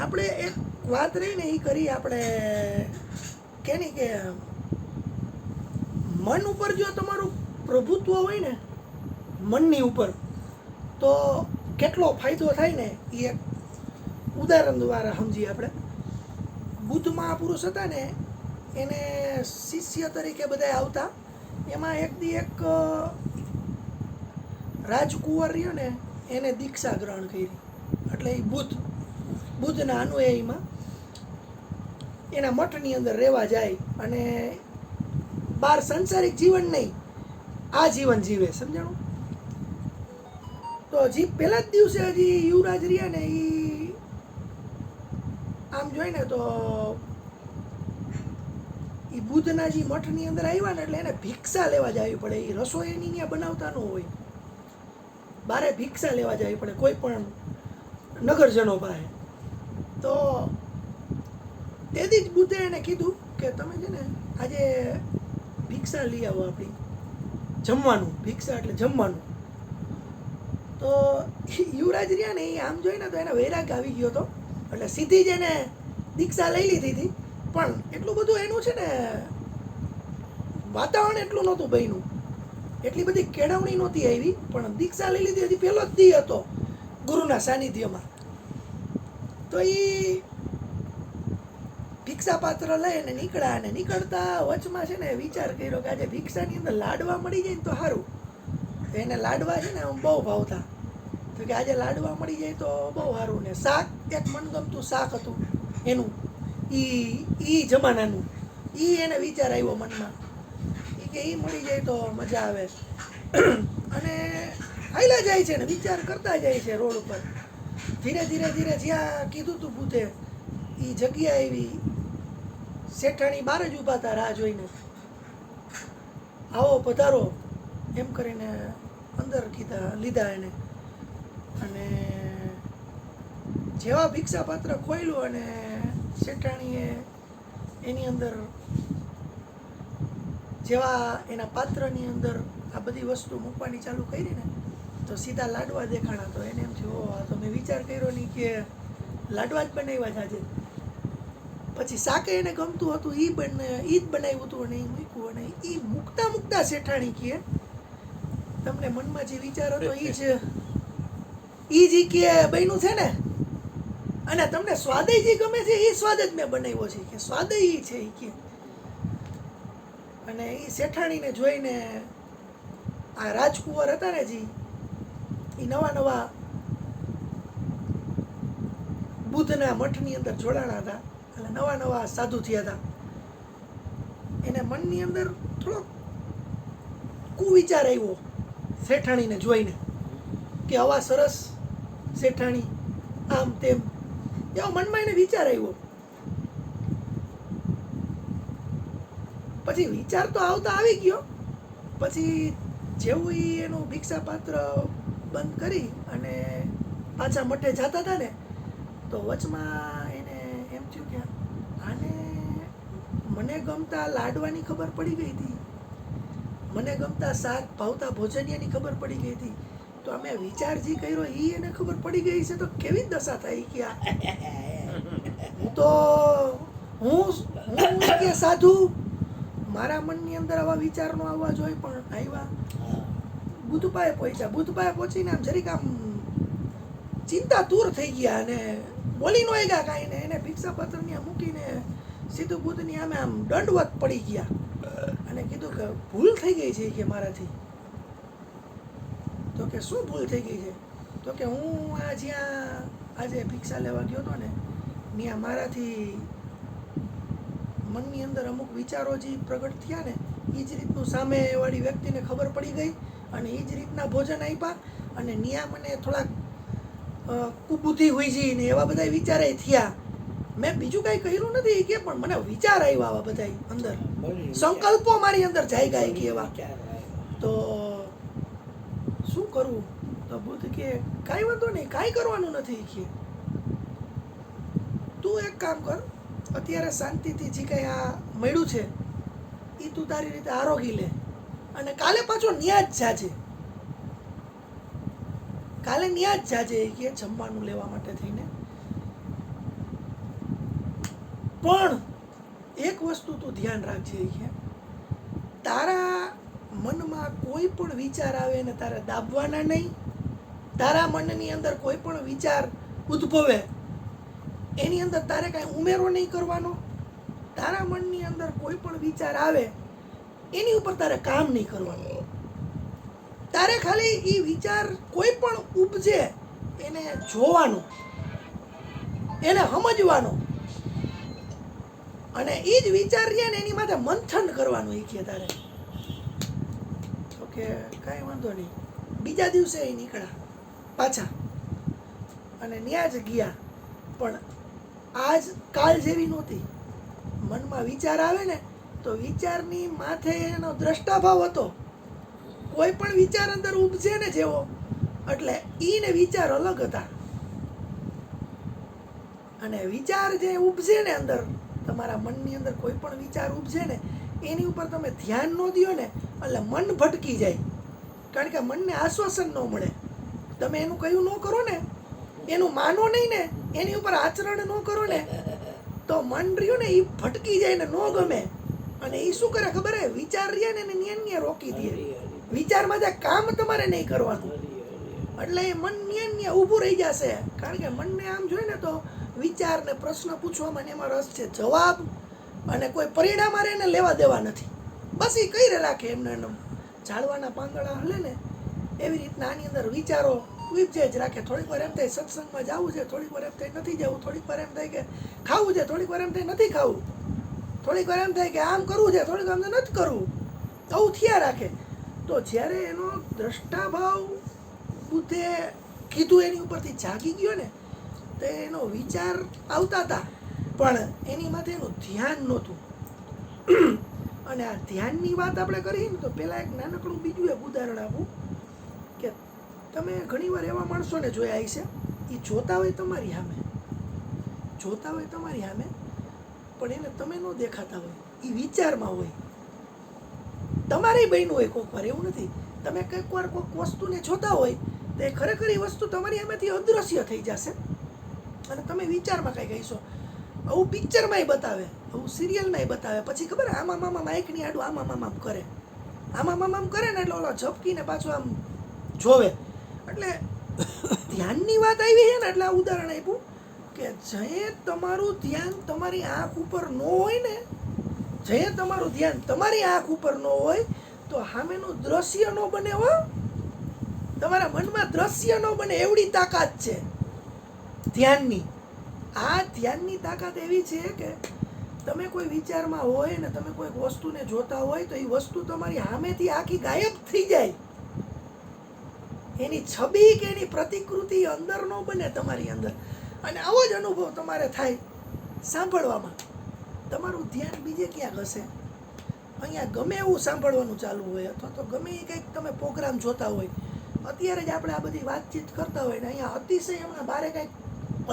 આપણે એક વાત રહી ને એ કરી આપણે કેની કે મન ઉપર જો તમારું પ્રભુત્વ હોય ને મનની ઉપર તો કેટલો ફાયદો થાય ને એ એક ઉદાહરણ દ્વારા સમજીએ આપણે. બુદ્ધ મહાપુરુષ હતા ને એને શિષ્ય તરીકે બધા આવતા. એમાં એક રાજકુંવર રહ્યો ને એને દીક્ષા ગ્રહણ કરી. એટલે એ બુદ્ધના અનુયાયીમાં એના મઠની અંદર રહેવા જાય અને બહાર સંસારિક જીવન નહીં આ જીવન જીવે. સમજાણું? તો હજી પહેલા જ દિવસે હજી યુવરાજ રહ્યા ને એ આમ જોઈને તો એ બુદ્ધના જે મઠની અંદર આવ્યા ને એટલે એને ભિક્ષા લેવા જવી પડે. એ રસોઈ એની ત્યાં બનાવતા ન હોય, બારે ભિક્ષા લેવા જવી પડે કોઈ પણ નગરજનો પાસે. તો તેથી જ બુદ્ધે એને કીધું કે તમે છે ને આજે ભિક્ષા લઈ આવો આપણી જમવાનું. ભિક્ષા એટલે જમવાનું. તો યુવરાજ રહ્યા ને એ આમ જોઈને તો એને વૈરાગ આવી ગયો હતો એટલે સીધી જ એને દીક્ષા લઈ લીધી હતી. પણ એટલું બધું એનું છે ને વાતાવરણ એટલું નહોતું બન્યું, એટલી બધી કેળવણી નહોતી આવી. પણ દીક્ષા લઈ લીધી હતી, પહેલો જ દી હતો ગુરુના સાનિધ્યમાં. તો એ ભિક્ષા પાત્ર લઈને નીકળ્યા અને નીકળતા વચમાં છે ને વિચાર કર્યો કે આજે ભિક્ષાની અંદર લાડવા મળી જાય ને તો સારું. તો એને લાડવા છે ને બહુ ભાવતા. તો કે આજે લાડવા મળી જાય તો બહુ સારું. ને શાક એક મનગમતું શાક હતું એનું ઈ જમાનાનું. એને વિચાર આવ્યો મનમાં કે એ મળી જાય તો મજા આવે. અને હાલ્યા જાય છે ને વિચાર કરતા જાય છે રોડ ઉપર. ધીરે ધીરે જ્યાં કીધું તું બુદ્ધે એ જગ્યા આવી. શેઠાણી બહાર જ ઊભા હતા રાહ જોઈને. આવો પધારો એમ કરીને અંદર લીધા એને. અને જેવા ભિક્ષા પાત્ર ખોલ્યું અને શેઠાણીએ એની અંદર જેવા એના પાત્રની અંદર આ બધી વસ્તુ મૂકવાની ચાલુ કરી ને તો સીધા લાડવા દેખાણા. તો એને એમ થયું તો મેં વિચાર કર્યો નહીં કે લાડવા જ બનાવ્યા છે આજે. પછી શાકે એને ગમતું હતું એ જ બનાવ્યું હતું અને એ મૂક્યું. અને એ મૂકતા શેઠાણી કહે તમને મનમાં જે વિચાર હતો એ જ કે બન્યું છે ને, અને તમને સ્વાદય જે ગમે છે એ સ્વાદ જ મેં બનાવ્યો છે કે સ્વાદય એ છે એ કે. અને એ શેઠાણીને જોઈને આ રાજકુંવર હતા ને જી એ નવા બુદ્ધના મઠની અંદર જોડાણા હતા. એટલે નવા સાધુ થયા હતા. એને મનની અંદર થોડો કુવિચાર આવ્યો શેઠાણીને જોઈને કે આવા સરસ શેઠાણી આમ તેમ એવો મનમાં એને વિચાર આવ્યો. પછી વિચાર તો આવતા આવી ગયો. પછી જેવું એનું ભિક્ષા પાત્ર બંધ કરી અને પાછા મઠે જતા હતા ને તો વચમાં એને એમ થયું કે આને મને ગમતા લાડવાની ખબર પડી ગઈ હતી, મને ગમતા શાક ભાવતા ભોજનિયાની ખબર પડી ગઈ હતી. તો અમે વિચાર જે કર્યો એ એને ખબર પડી ગઈ છે તો કેવી દશા થાય કે હું કે સાધુ મારા મનની અંદર આવા વિચાર નો આવવા જોઈએ પણ આવ્યા. બુદ્ધ પાસે પહોંચ્યા. બુદ્ધ પાસે પહોંચીને આમ જરીક આમ ચિંતા દૂર થઈ ગયા અને બોલી નો ગયા કાંઈ ને. એને ભિક્ષા પાત્રની મૂકીને સીધું બુદ્ધની આમે આમ દંડવત પડી ગયા અને કીધું કે ભૂલ થઈ ગઈ છે કે મારાથી. તો કે શું ભૂલ થઈ ગઈ છે? તો કે હું જ્યાં આજે ભિક્ષા લેવા ગયો હતો ને ત્યાં મારાથી મનની અંદર અમુક વિચારો જે પ્રગટ થયા ને એ જ રીતનું સામેવાળી વ્યક્તિને ખબર પડી ગઈ અને એ જ રીતના ભોજન આપ્યા. અને ત્યાં મને થોડાક કુબુદ્ધિ હોય છે ને એવા બધા વિચારે થયા. મેં બીજું કાંઈ કર્યું નથી કે પણ મને વિચાર આવ્યા આવા બધા અંદર સંકલ્પો મારી અંદર જાગ્યા કે એવા. તો શું કરવું? તો બુદ્ધ કે કાંઈ વાંધો નહીં, કાંઈ કરવાનું નથી કે તું એક કામ કર, અત્યારે શાંતિથી જે કંઈ આ મળ્યું છે એ તું તારી રીતે આરોગી લે અને કાલે પાછો ન્યા જ જાજે. કાલે ન્યા જ જાજે કે જમવાનું લેવા માટે થઈને. પણ એક વસ્તુ તું ધ્યાન રાખજે કે તારા મનમાં કોઈ પણ વિચાર આવે ને તારે દાબવાના નહીં. તારા મનની અંદર કોઈ પણ વિચાર ઉદ્ભવે એની અંદર તારે કાંઈ ઉમેરો નહીં કરવાનો. તારા મનની અંદર કોઈ પણ વિચાર આવે એની ઉપર તારે કામ નહીં કરવાનું. તારે ખાલી એ વિચાર કોઈ પણ ઉપજે એને જોવાનો, એને સમજવાનો અને એ જ વિચાર છે ને એની માથે મંથન કરવાનું. એ કે તારે ઓકે કાંઈ વાંધો નહીં. બીજા દિવસે એ નીકળ્યા પાછા અને ન્યા જ ગયા, પણ આજ કાલ જેવી નહોતી. મનમાં વિચાર આવે ને તો વિચારની માથે એનો દ્રષ્ટાભાવ હતો. કોઈ પણ વિચાર અંદર ઉપજે ને જેવો એટલે ઈ ને વિચાર અલગ હતા. અને વિચાર જે ઉપજે ને અંદર તમારા મનની અંદર કોઈ પણ વિચાર ઉપજે ને એની ઉપર તમે ધ્યાન ન દો ને એટલે મન ભટકી જાય. કારણ કે મનને આશ્વાસન ન મળે. તમે એનું કયું ન કરો ને, એનું માનો નહીં ને, એની ઉપર આચરણ ન કરો ને તો મન રહ્યું ને એ ભટકી જાય ને ન ગમે. અને એ શું કરે ખબર હે? વિચાર રહ્યા ને એને ન્યા રોકી દે. વિચારમાં જે કામ તમારે નહીં કરવાનું એટલે એ મન ન્યા ઊભું રહી જશે. કારણ કે મનને આમ જોઈએ ને તો વિચાર ને પ્રશ્ન પૂછવામાં એમાં રસ છે. જવાબ અને કોઈ પરિણામ આરે એને લેવા દેવા નથી. બસ એ કઈ રાખે એમને એમ ઝાડવાના પાંદડા હલે ને એવી રીતના આની અંદર વિચારો ઉપજે જ રાખે. થોડીક વાર એમ થાય સત્સંગમાં જવું છે, થોડીક વાર એમ થાય નથી જવું, થોડીક વાર એમ થાય કે ખાવું છે, થોડીક વાર એમ થાય નથી ખાવું, થોડીક વાર એમ થાય કે આમ કરવું છે, થોડીક વાર નથી કરવું. આવું થયા રાખે. તો જ્યારે એનો દ્રષ્ટાભાવ બુદ્ધે કીધું એની ઉપરથી જાગી ગયો ને તો એનો વિચાર આવતા હતા પણ એની માથે એનું ધ્યાન નહોતું. અને આ ધ્યાનની વાત આપણે કરીએ ને તો પહેલાં એક નાનકડું બીજું એક ઉદાહરણ આપું કે તમે ઘણીવાર એવા માણસોને જોયા હશે, એ જોતા હોય તમારી સામે, જોતા હોય તમારી સામે પણ એને તમે ન દેખાતા હોય, એ વિચારમાં હોય. તમારે બન્યું હોય કોઈક વાર, એવું નથી. તમે કંઈક વાર કોઈક વસ્તુને જોતા હોય તો એ ખરેખર એ વસ્તુ તમારી સામેથી અદૃશ્ય થઈ જશે અને તમે વિચારમાં કંઈ કહીશો. આવું પિક્ચરમાંય બતાવે, આવું સિરિયલમાંય બતાવે. પછી ખબર આમાં મામા માઇકની આડું આમાં મામામ કરે, આમાં મામામ કરે ને એટલે ઓલો ઝપકીને પાછું આમ જોવે. એટલે ધ્યાનની વાત આવી છે ને એટલે આ ઉદાહરણ આપ્યું કે જે તમારું ધ્યાન તમારી આંખ ઉપર ન હોય ને, જે તમારું ધ્યાન તમારી આંખ ઉપર ન હોય તો સામેનું દ્રશ્ય ન બને. હો, તમારા મનમાં દ્રશ્ય ન બને એવડી તાકાત છે ધ્યાનની. આ ધ્યાનની તાકાત એવી છે કે તમે કોઈ વિચારમાં હોય ને તમે કોઈ વસ્તુને જોતા હોય તો એ વસ્તુ તમારી સામેથી આખી ગાયબ થઈ જાય. એની છબી કે એની પ્રતિકૃતિ અંદર ન બને તમારી અંદર. અને આવો જ અનુભવ તમારે થાય સાંભળવામાં. તમારું ધ્યાન બીજે ક્યાંક હશે, અહીંયા ગમે એવું સાંભળવાનું ચાલુ હોય અથવા તો ગમે એ કંઈક તમે પ્રોગ્રામ જોતા હોય. અત્યારે જ આપણે આ બધી વાતચીત કરતા હોય ને અહીંયા અતિશય હમણાં બારે કંઈક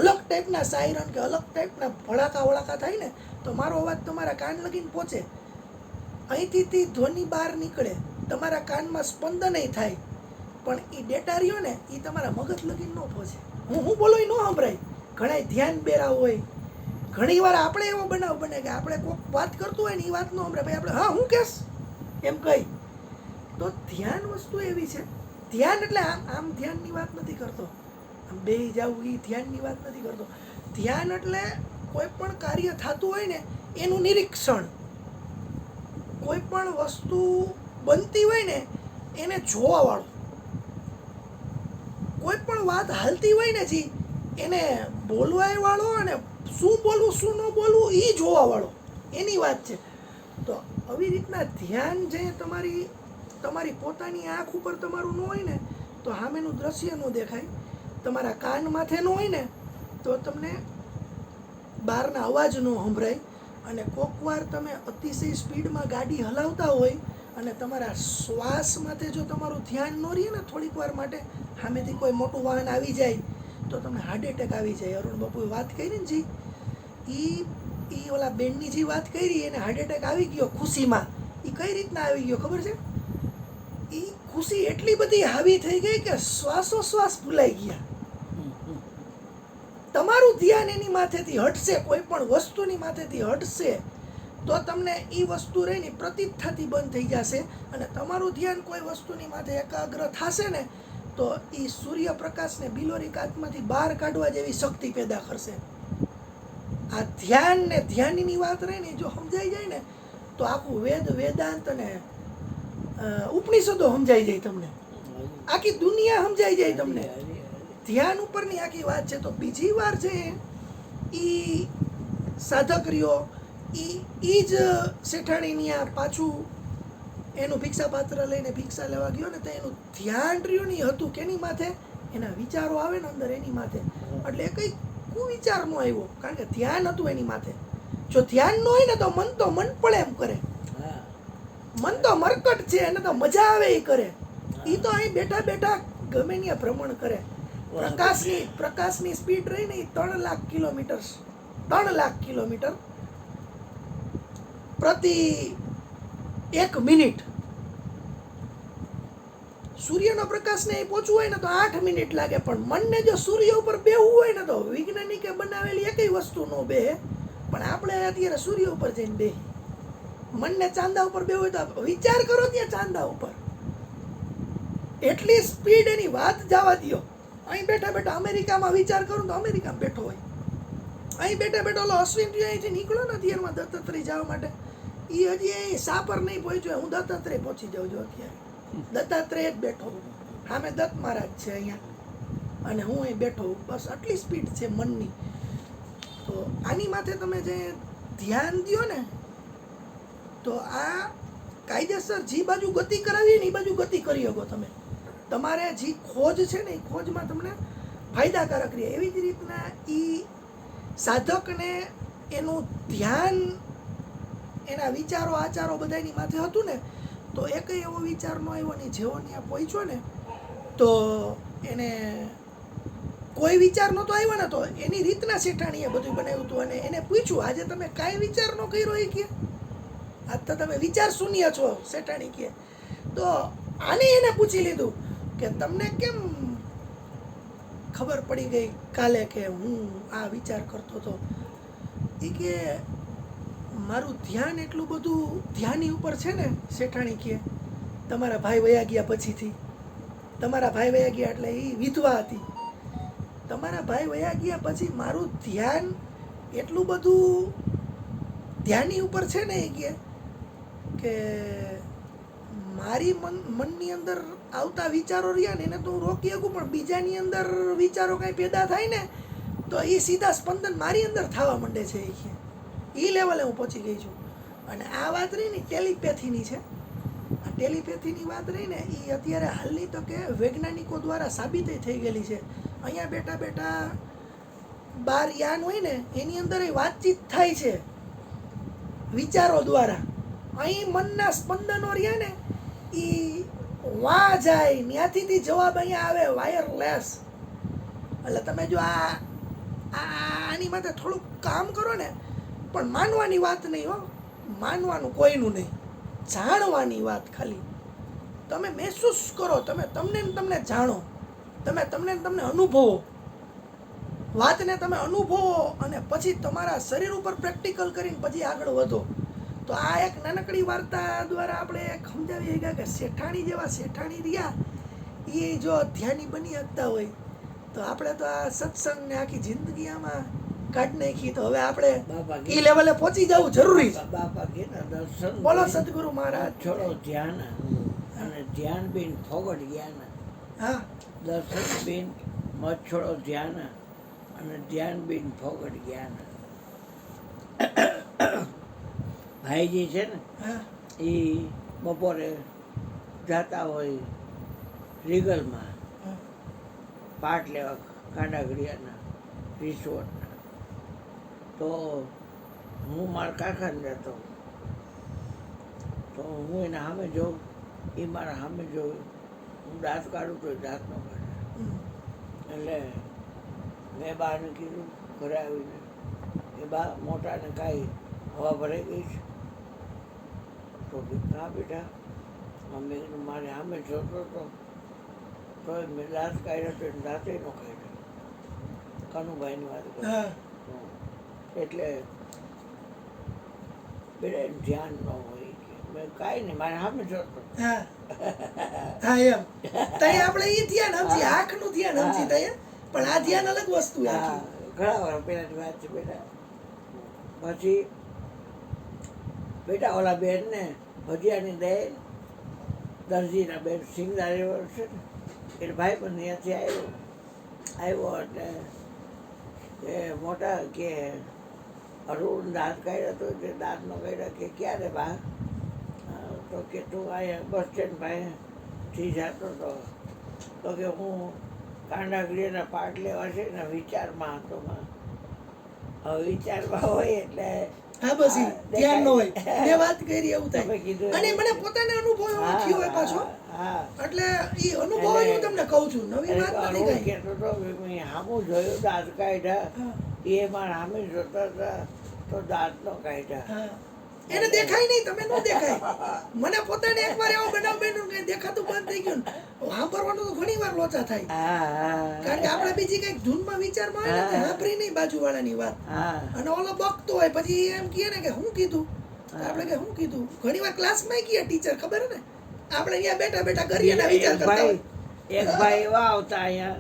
અલગ ટાઈપના સાયરન કે અલગ ટાઈપના ભડાકા વળાકા થાય ને તો મારો અવાજ તમારા કાન લગીને પહોંચે. અહીંથી તે ધ્વનિ બહાર નીકળે, તમારા કાનમાં સ્પંદનય થાય પણ એ ડેટા રહ્યો ને એ તમારા મગજ લગીને ન પહોંચે. હું બોલું એ ન સંભળાય. ઘણા ધ્યાન બેરા હોય. ઘણી વાર આપણે એવો બનાવ બને કે આપણે કોઈક વાત કરતું હોય ને એ વાત ન સંભળાય, ભાઈ આપણે હા હું કહેશ એમ કહી. તો ધ્યાન વસ્તુ એવી છે. ધ્યાન એટલે આમ ધ્યાનની વાત નથી કરતો, આમ બેહી જવું એ ધ્યાનની વાત નથી કરતો. ધ્યાન એટલે કોઈ પણ કાર્ય થતું હોય ને એનું નિરીક્ષણ. કોઈ પણ વસ્તુ બનતી હોય ને એને જોવાવાળું. કોઈ પણ વાત હાલતી હોય ને જી એને બોલવાવાળો અને શું બોલવું શું ન બોલવું એ જોવાવાળો, એની વાત છે. તો આવી રીતના ધ્યાન જે તમારી પોતાની આંખ ઉપર તમારું ન હોય ને તો સામેનું દ્રશ્ય ન દેખાય. તમારા કાન માથે ન હોય ને તો તમને બહારના અવાજ ન સંભળાય. અને કોક વાર તમે અતિશય સ્પીડમાં ગાડી હલાવતા હોય અને તમારા શ્વાસ માથે જો તમારું ધ્યાન ન રહે ને થોડીક વાર માટે, સામેથી કોઈ મોટું વાહન આવી જાય તો તમને હાર્ટ એટેક આવી જાય. અરુણ બાપુએ વાત કરી ને જી, એ ઓલા બેનની જે વાત કરી એને હાર્ટ એટેક આવી ગયો ખુશીમાં. એ કઈ રીતના આવી ગયો ખબર છે? એ ખુશી એટલી બધી હાવી થઈ ગઈ કે શ્વાસોશ્વાસ ભૂલાઈ ગયા. તમારું ધ્યાન એની માથેથી હટશે, કોઈ પણ વસ્તુની માથેથી હટશે તો તમને એ વસ્તુ રહીને પ્રતીત થતી બંધ થઈ જશે, અને તમારું ધ્યાન કોઈ વસ્તુની માથે એકાગ્ર થશે ને તો એ સૂર્યપ્રકાશને બિલોરી કાચમાંથી બહાર કાઢવા જેવી શક્તિ પેદા કરશે. આ ધ્યાન ને ધ્યાનની વાત રહી ને જો સમજાઈ જાય ને તો આખું વેદાંત અને ઉપનિષદો સમજાઈ જાય તમને, આખી દુનિયા સમજાઈ જાય તમને. ધ્યાન ઉપરની આખી વાત છે. તો બીજી વાર છે ઈ સાધક રહ્યો ઈ જ શેઠાણીની આ પાછું એનું ભિક્ષા પાત્ર લઈને ભિક્ષા લેવા ગયો ને તો એનું ધ્યાન રહ્યું નહીં હતું કેની માથે, એના વિચારો આવે ને અંદર એની માથે, એટલે એ કંઈ કુવિચાર નો આવ્યો કારણ કે ધ્યાન હતું એની માથે. જો ધ્યાન ન હોય ને તો મન પડે એમ કરે, મન તો મરકટ છે, એને તો મજા આવે એ કરે, એ તો અહીં બેઠા બેઠા ગમે ત્યાં ભ્રમણ કરે. પ્રકાશની સ્પીડ રહી ને 3 લાખ કિલોમીટર પ્રતિ 1 મિનિટ. સૂર્યનો પ્રકાશને અહીં પહોંચવું હોય ને તો 8 મિનિટ લાગે, પણ મનને જો સૂર્ય ઉપર બેહવું હોય ને તો વૈજ્ઞાનિકે બનાવેલી એકય વસ્તુ નો બેહે, પણ આપણે અત્યારે સૂર્ય ઉપર જઈને બેહી. મનને ચાંદા ઉપર બેહવું હોય તો વિચાર કરો ત્યાં ચાંદા ઉપર, એટલી સ્પીડ એની વાત જવા દો. અહીં બેઠા બેઠા અમેરિકામાં વિચાર કરું તો અમેરિકામાં બેઠો હોય, અહીં બેઠા બેઠો ઓલો અશ્વિન અહીંથી નીકળ્યો ને અત્યારમાં દત્તાત્રેય જવા માટે, એ હજી સાપર નહીં પહોંચ્યો, હું દત્તાત્રેય પહોંચી જાઉં છું અત્યારે. દત્તાત્રેય જ બેઠો, સામે દત્ત મહારાજ છે અહીંયા અને હું અહીં બેઠો, બસ આટલી સ્પીડ છે મનની. તો આની માથે તમે જે ધ્યાન દો ને તો આ કાયદેસર જે બાજુ ગતિ કરાવી ને એ બાજુ ગતિ કરી શકો તમે. તમારે જે ખોજ છે ને એ ખોજમાં તમને ફાયદાકારક રહે. એવી જ રીતના એ સાધકને એનું ધ્યાન એના વિચારો આચારો બધાની માથે હતું ને તો એકય એવો વિચાર ન આવ્યો ને જેવો ત્યાં પહોંચ્યો ને તો એને કોઈ વિચાર નહોતો આવ્યો ને તો એની રીતના શેઠાણીએ બધું બનાવ્યું હતું. અને એને પૂછ્યું આજે તમે કાંઈ વિચાર ન કર્યો એ કે આજ તો તમે વિચાર શૂન્ય છો શેઠાણી કે. તો આને એને પૂછી લીધું કે તમને કેમ ખબર પડી ગઈ કાલે કે હું આ વિચાર કરતો હતો. એ કે મારું ધ્યાન એટલું બધું ધ્યાની ઉપર છે ને શેઠાણી કે તમારા ભાઈ વયા ગયા પછીથી, તમારા ભાઈ વયા ગયા એટલે એ વિધવા હતી, તમારા ભાઈ વયા ગયા પછી મારું ધ્યાન એટલું બધું ધ્યાની ઉપર છે ને એ કે મારી મનની અંદર આવતા વિચારો રહ્યા ને એને તો હું રોકી શકું, પણ બીજાની અંદર વિચારો કાંઈ પેદા થાય ને તો એ સીધા સ્પંદન મારી અંદર થવા માંડે છે. એ લેવલે હું પહોંચી ગઈ છું. અને આ વાત રહી ને ટેલિપેથીની છે. આ ટેલિપેથીની વાત રહી ને એ અત્યારે હાલની તો કે વૈજ્ઞાનિકો દ્વારા સાબિત થઈ ગયેલી છે. અહીંયા બેઠા બેઠા બાર યાન હોય ને એની અંદર વાતચીત થાય છે વિચારો દ્વારા. અહીં મનના સ્પંદનો રહ્યા ને એ વા જાય, ત્યાંથી જવાબ અહીંયા આવે વાયરલેસ. એટલે તમે જો આની માટે થોડુંક કામ કરો ને, પણ માનવાની વાત નહીં હો, માનવાનું કોઈનું નહીં, જાણવાની વાત ખાલી. તમે મહેસૂસ કરો, તમને જાણો, તમને અનુભવો, વાતને તમે અનુભવો અને પછી તમારા શરીર ઉપર પ્રેક્ટિકલ કરીને પછી આગળ વધો. તો આ એક નાનકડી વાર્તા દ્વારા આપણે સમજાવી ગયા કે શેઠાણી જેવા શેઠાણી રહ્યા એ જો ધ્યાની બની શકતા હોય તો આપણે તો આ સત્સંગને આખી જિંદગી આમાં કાઢ નાખી. તો હવે આપણે એ લેવલે પહોંચી જવું જરૂરી છે. બોલો સદગુરુ મહારાજ. છોડો ધ્યાન અને ધ્યાન બિન ફોગટ જ્ઞાન. હા, દર્શન બિન મત છોડો ધ્યાન અને ધ્યાન બિન ફોગટ જ્ઞાન. ભાઈજી છે ને એ બપોરે જતા હોય રીગલમાં પાટ લેવા કાંડાગડિયાના રિસોર્ટના. તો હું મારા કાકાને જતો, તો હું એના સામે જોઉં, એ મારા સામે જોઉં, હું દાંત કાઢું તો દાંત ન કાઢે. એટલે મેં બાને કીધું ઘરે આવીને એ બા મોટાને કાંઈ હવા ભરાઈ ગઈ છે. તો હા બેટા, મમ્મી કીધું મારે સામે જોતો હતો તો મેં દાંત કાઢ્યો તો દાંતે ન કાઢ્યો. કનુભાઈની વાત કરું હા એટલે બેટા એનું ધ્યાન ન હોય કે મેં કાંઈ નહીં મારે સામે જોતો હા હા એમ તઈ આપણે ઈ ધ્યાન સમજી આંખનું ધ્યાન સમજી તઈ પણ આ ધ્યાન અલગ વસ્તુ હા આખી ઘણા વાર પહેલાંની વાત છે બેટા પછી બેટા ઓલા બેનને ભજીયાની દે દરજીના બેન સિંગદારી છે ને એટલે ભાઈ પણ ત્યાંથી આવ્યો એટલે એ મોટા કે અરુણ દાંત કાઢ્યો હતો તે દાંત ન કાઢ્યા કે ક્યારે બા તો કે તું અહીંયા બસ સ્ટેન્ડ પાસેથી જતો હતો તો કે હું કાંડાગડીના પાઠ લેવા છે ને વિચારમાં હતો હવે વિચારમાં હોય એટલે હા બસ ઈ ધ્યાન ન હોય દેખાય. મેં વાત કરી એવું તમે થાય કીધું અને એવું. મને પોતાને અનુભવ એવો થયો હોય પાછો હા એટલે ઈ અનુભવ હું તમને કહું છું નવી વાત નથી કઈ કહેતો હતો કે મેં સામું જોયું દાંત કાઢ્યા હા એ મારા સામે જોતા હતા તો દાંત નો કાઢ્યા હા એને દેખાય નહીં તમે ન દેખાય મને પોતાને એકવાર એવો બનાવ બન્યો કે દેખાતું બંધ થઈ ગયું ને સાંભળવાનું તો ઘણી વાર લોચા થાય હા કારણ કે આપણે બીજી કઈક ધૂનમાં વિચારમાં હોય ને તે સાંભળી નહીં બાજુવાળાની વાત હા અને ઓલો બકતો હોય પછી એમ કહે ને કે હું કીધું તો આપણે કે હું કીધું ઘણી વાર ક્લાસમાં કહે ટીચર ખબર હે ને આપણે અહીંયા બેઠા બેઠા કરીએ ને વિચાર કરતા હોય એક ભાઈ એવા આવતા અહીંયા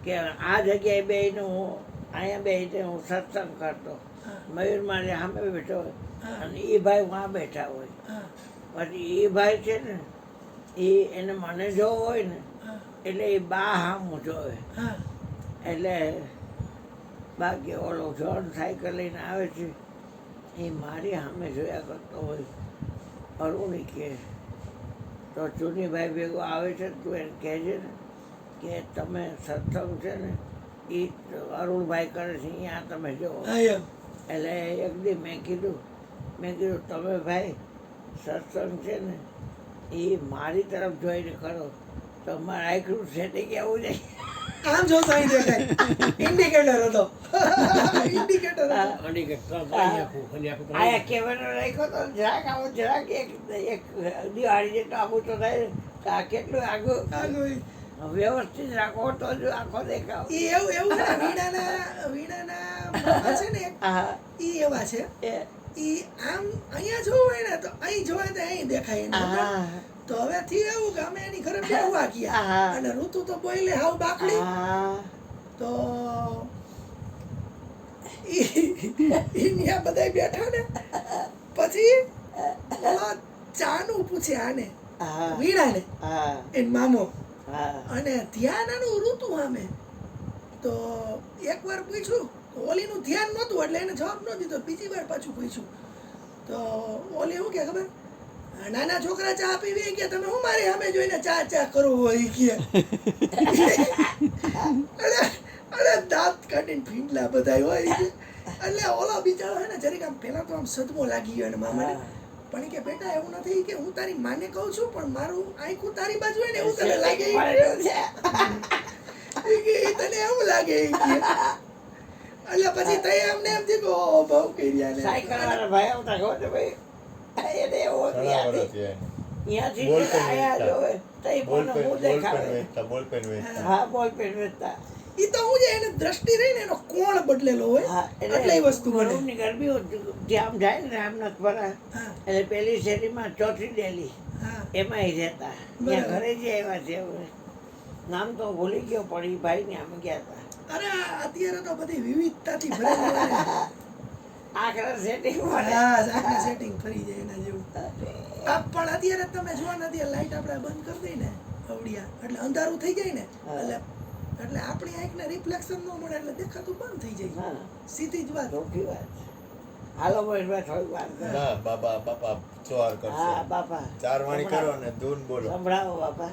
કે આ જગ્યાએ બેહીને હું અહીંયા બેહીને હું સત્સંગ કરતો હા, મયુર મારી સામે બેઠો હોય હા. અને એ ભાઈ વहाँ બેઠા હોય હા, પછી એ ભાઈ છે ને એને મને જોવો હોય ને હા, એટલે એ બા સામું જોવે હા, એટલે બાકી ઓલો જોન સાયકલ લઈને આવે છે એ મારી સામે જોયા કરતો હોય અરુણી કે તો ચુનીભાઈ ભેગો આવે છે ને તું એને કહેજે ને કે તમે સત્સંગ છે ને એ અરુણભાઈ કરે છે અહીંયા તમે જુઓ હા, એમ. એટલે એક દી મેં કીધું તમે ભાઈ સત્સંગ છે ને એ મારી તરફ જોઈને કરો તો મારા આખરું સેટિંગ એવું જાય આમ જો તો અહીં દેખાય ઇન્ડિકેટર હતો ઇન્ડિકેટર હતો આયા કેમેરો રાખ્યો તો જરાક આવું જરાક એક દિવાળી જેટલું આવું તો થાય ને કે આ કેટલું આગું આગળ વ્યવસ્થિત રાખો તો જ આખો દેખાવ ઈ એવું એવું છે ને વીણાના મામા છે ને એક, હા ઈ એવા છે એ ઈ આમ અહીંયા જોવું હોય ને તો અહીં જોવે તો અહીં દેખાય એને હા તો હવે થી એવું કે અમે એની ઘરે બેહવા ગયા હા. અને ઋતુ તો બોલે હાવ બાકડી હા તો ઈ ન્યા બધાય બેઠા ને પછી ઓલા ચાનું પૂછે આને હા વીણાને હા એન મામો હા અને ધ્યાન આનું ઋતુ સામે તો એકવાર પૂછ્યું તો ઓલીનું ધ્યાન નહોતું એટલે એને જવાબ ન દીધો બીજી વાર પાછું પૂછ્યું તો ઓલી શું કે ખબર નાના છોકરા ચા પીવી કે તમે હું મારી સામે જોઈને ચા ચા કરો હોય કે અરે દાંત કાઢીને ફીંડલા બધા હોય ઈ કે. એટલે ઓલો બિચારો હે ને જરીક આમ પહેલા તો આમ સદમો લાગી ગયો એને મામાને પણ ઈ કે બેટા એવું નથી કે હું તારી માને કહું છું પણ મારું આંખું તારી બાજુ હોય ને એવું તને લાગે ઈ કે ઈ તને એવું લાગે ઈ કે એટલે પછી તઈ અમને એમ થયું કે ઓ બહુ કર્યા ને સાયકલ વાળા ભાઈ આવતા કહો તો ભાઈ એને એવો ત્યાંથી બોલપેન આયા વેચતા. જોવે તઈ પણ હું દેખાડે બોલપેન વેચતા હા બોલપેન વેચતા ઈ તો હું જે એને દ્રષ્ટિ રહી ને એનો કોણ બદલેલો હોય હા એટલે એ વસ્તુ બને વરુણની ગરબી જ્યાં જાય ને રામનાથપરા હા એટલે પેલી શેરીમાં ચોથી ડેલી હા એમાં રહેતા ત્યાં બરાબર. ઘરે જ આવ્યા છે હવે. નામ તો ભૂલી ગયો પણ એ ભાઈ ને અમે ગયા હતા અરે અત્યારે તો બધી વિવિધતાથી ભરેલી હોય ને. આખરા સેટિંગ હા આખા સેટિંગ ફરી જાય એના જેવું પણ અત્યારે તમે જુઓ ને અત્યારે લાઈટ આપણે બંધ કરી દઈએ ને અવડિયા એટલે અંધારું થઈ જાય ને એટલે આપણી આંખને રિફ્લેક્શન ન મળે એટલે દેખાતું બંધ થઈ જાય હા સીધી જ વાત ચોખ્ખી વાત હાલો ભાઈ થોડીક વાત કરો. ના બાપા ચોર કરશે હા બાપા ચાર વાણી કરો ને ધૂન બોલો સંભળાવો બાપા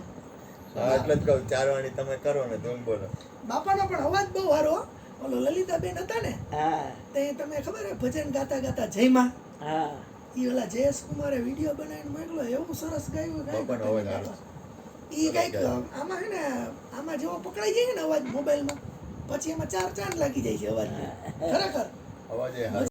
હા એટલે જ કહું ચાર વાણી તમે કરો ને ધૂન બોલો બાપાનો પણ અવાજ બહુ સારો હો. ઓલો લલિતાબેન હતા ને હા તે તમે ખબર હે ભજન ગાતા ગાતા જયમાં હા ઈ ઓલા જયેશ કુમારે વિડીયો બનાવીને મોકલો એવું સરસ ગાયું બાપાનો અવાજ સારો. ઈ કઈક આમાં હે ને આમાં જેવો પકડાઈ જાય ને અવાજ મોબાઈલમાં પછી એમાં ચાર ચાંદ લાગી જાય છે અવાજ ખરેખર અવાજ એ હારો.